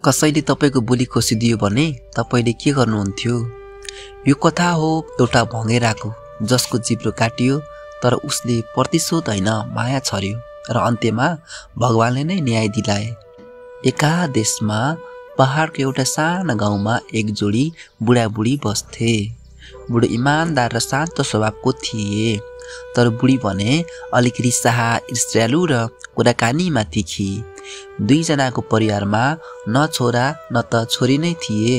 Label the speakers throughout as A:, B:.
A: कसैले तपाईको बुली खोसिदियो भने तपाईले के गर्नुहुन्थ्यो? यो कथा हो एउटा भँगेराको, जसको जिब्रो काटियो तर उसले प्रतिशोध हैन माया छर्यो र अन्त्यमा भगवानले नै न्याय दिलाए। एका देशमा पहाडको एउटा सानो गाउँमा एक जोडी बुढाबुढी बस्थे। बुढो इमानदार र शान्त स्वभावको थिए, तर बुढी भने अलिक रिसाहा, ईर्ष्यालु र कुराकानीमा तिखी। दुईजनाको परिवारमा न छोरा न त छोरी नै थिए।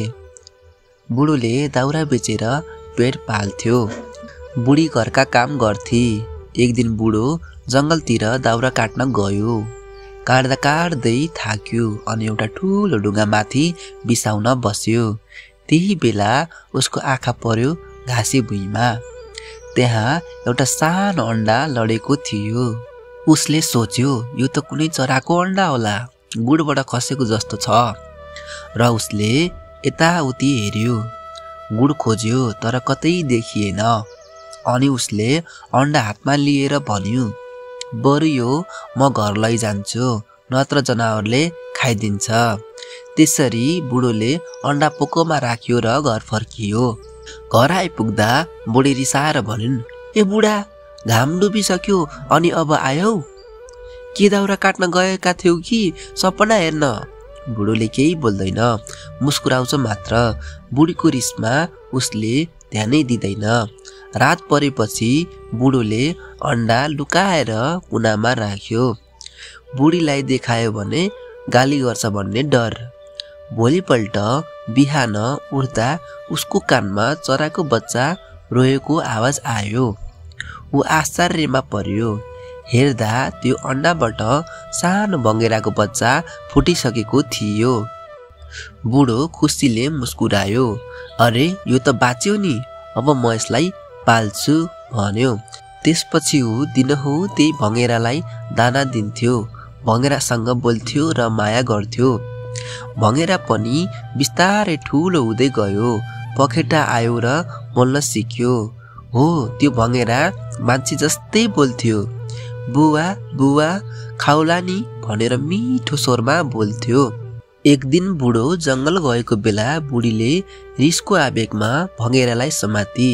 A: बुढोले दाउरा बेचेर पेट पाल्थ्यो, बुढी घरका काम गर्थे। एक दिन बुढो जंगलतिर दाउरा काट्न गयो। काट्दा काट्दै थाक्यो अनि एउटा ठुलो ढुङ्गामाथि बिसाउन बस्यो। त्यही बेला उसको आँखा पर्यो घाँसे भुइँमा। त्यहाँ एउटा सानो अन्डा लडेको थियो। उसले सोच्यो, यो त कुनै चराको अन्डा होला, गुडबाट खसेको जस्तो छ। र उसले यताउति हेर्यो, गुड खोज्यो तर कतै देखिएन। अनि उसले अन्डा हातमा लिएर भन्यो, बरु यो म घर लैजान्छु, नत्र जनावरले खाइदिन्छ। त्यसरी बुढोले अन्डा पोकोमा राख्यो र घर फर्कियो। घर आइपुग्दा बुढी रिसाएर भनिन्, ए बुढा, घाम डुबिसक्यो अनि अब आयौ? के दाउरा काट्न गएका थियौ कि सपना हेर्न? बुढोले केही बोल्दैन, मुस्कुराउँछ मात्र। बुढीको रिसमा उसले ध्यानै दिँदैन। रात परेपछि बुढोले अन्डा लुकाएर कुनामा राख्यो। बुढीलाई देखायो भने गाली गर्छ भन्ने डर। भोलिपल्ट बिहान उठ्दा उसको कानमा चराको बच्चा रोएको आवाज आयो। ऊ आश्चर्यमा पर्यो। हेर्दा त्यो अन्डाबाट सानो भँगेराको बच्चा फुटिसकेको थियो। बुढो खुसीले मुस्कुरायो, अरे यो त बाँच्यो नि, अब म यसलाई पाल्छु भन्यो। त्यसपछि ऊ दिनहु त्यही भँगेरालाई दाना दिन्थ्यो, भँगेरासँग बोल्थ्यो र माया गर्थ्यो। भँगेरा पनि बिस्तारै ठुलो हुँदै गयो, पखेटा आयो र बोल्न सिक्यो। हो, त्यो भँगेरा मान्छे जस्तै बोल्थ्यो। बुवा बुवा खाउला नि भनेर मिठो स्वरमा बोल्थ्यो। एक दिन बुढो जंगल गएको बेला बुढीले रिसको आवेगमा भँगेरालाई समाती।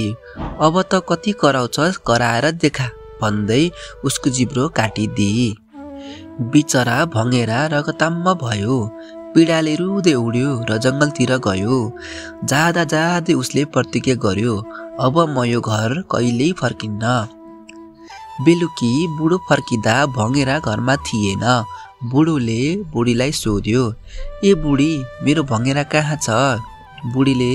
A: अब त कति कराउँछस्, कराएर देखा भन्दै उसको जिब्रो काटिदिए। बिचरा भँगेरा रगताम्म भयो, पीडाले रुँदै उड्यो र जंगलतिर गयो। जाँदा जाँदै उसले प्रतिज्ञा गर्यो, अब म यो घर कहिल्यै फर्किन्न। बेलुकी बुढो फर्किँदा भँगेरा घरमा थिएन। बुढोले बुढीलाई सोध्यो, ए बुढी, मेरो भँगेरा कहाँ छ? बुढीले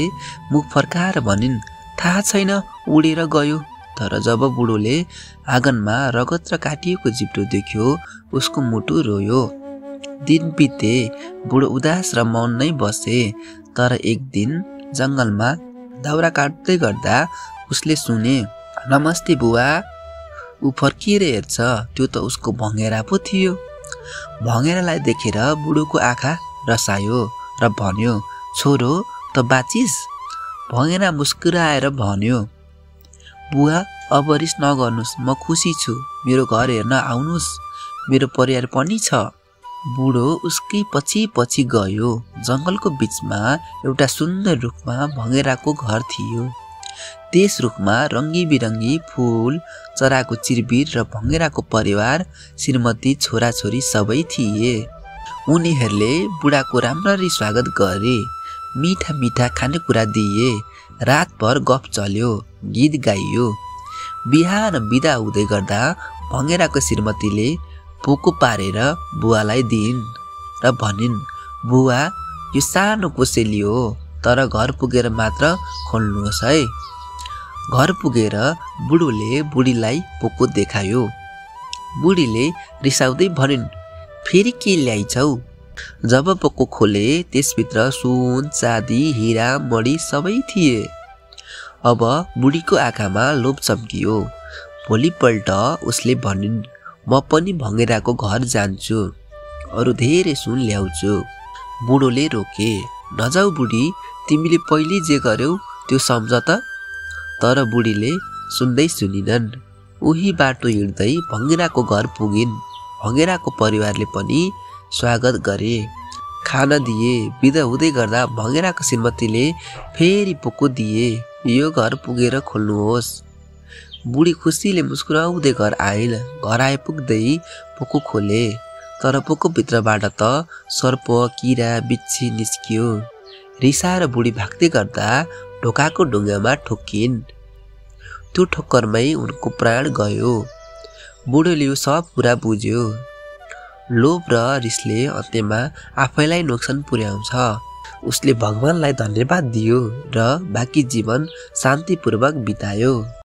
A: मुख फर्काएर भनिन्, थाहा छैन, उडेर गयो। तर जब बुढोले आँगनमा रगत र काटिएको जिब्रो देख्यो, उसको मुटु रोयो। दिन बिते, बुढो उदास र मौन नै बसे। तर एक दिन जंगलमा दाउरा काट्दै गर्दा उसले सुने, नमस्ते बुवा। ऊ फर्किएर हेर्छ, त्यो त उसको भँगेरा पो थियो। भँगेरालाई देखेर बुढोको आँखा रसायो र भन्यो, छोरो त बाँचिस्? भँगेरा मुस्कुराएर भन्यो, बुवा, अब रिस नगर्नुहोस्, म खुसी छु, मेरो घर हेर्न आउनुहोस्, मेरो परिवार पनि छ। बुढो उसकै पछि पछि गयो। जंगलको बीचमा एउटा सुन्दर रुखमा भँगेराको घर थियो। त्यस रुखमा रङ्गी बिरङ्गी फूल, चराको चिरबिर र भँगेराको परिवार, श्रीमती, छोराछोरी सबै थिए। उनीहरूले बुढाको राम्ररी स्वागत गरे, मिठा मिठा खानेकुरा दिए। रातभर गफ चल्यो, गीत गाइयो। बिहान बिदा हुँदै गर्दा भँगेराको श्रीमतीले पोको पारेर बुवालाई दिइन् र भनिन्, बुवा, यो सानो कोसेली हो, तर घर पुगेर मात्र खोल्नुहोस् है। घर पुगेर बुढोले बुढीलाई पोको देखायो। बुढीले रिसाउँदै भनिन्, फेरि के ल्याइछौ? जब पोको खोले, त्यसभित्र सुन, चाँदी, हिरा, मणी सबै थिए। अब बुढीको आँखामा लोभ चम्कियो। भोलिपल्ट उसले भनिन्, म पनि भँगेराको घर जान्छु, अरू धेरै सुन ल्याउँछु। बुढोले रोके, नजाऊ बुढी, तिमीले पहिले जे गर्यौ त्यो सम्झ त। तर बुढीले सुन्दै सुनिनन्। उही बाटो हिँड्दै भँगेराको घर पुगिन्। भँगेराको परिवारले पनि स्वागत गरे। खाना दिए। बिदा हुँदै गर्दा भँगेराको श्रीमतीले फेरि पोको दिए, यो घर पुगेर खोल्नुहोस्। बुढी खुसीले मुस्कुराउँदै घर आइन्। घर आइपुग्दै पोको खोले, तर पोको भित्रबाट त सर्प, किरा, बिच्छी निस्कियो। रिसाएर बुढी भाग्दै गर्दा ढोकाको ढुङ्गामा ठोक्किन्। त्यो ठोक्करमै उनको प्राण गयो। बुढोले यो सब कुरा बुझ्यो। लोभ र रिसले अन्त्यमा आफैलाई नोक्सान पुर्याउँछ। उसले भगवानलाई धन्यवाद दियो र बाँकी जीवन शान्तिपूर्वक बितायो।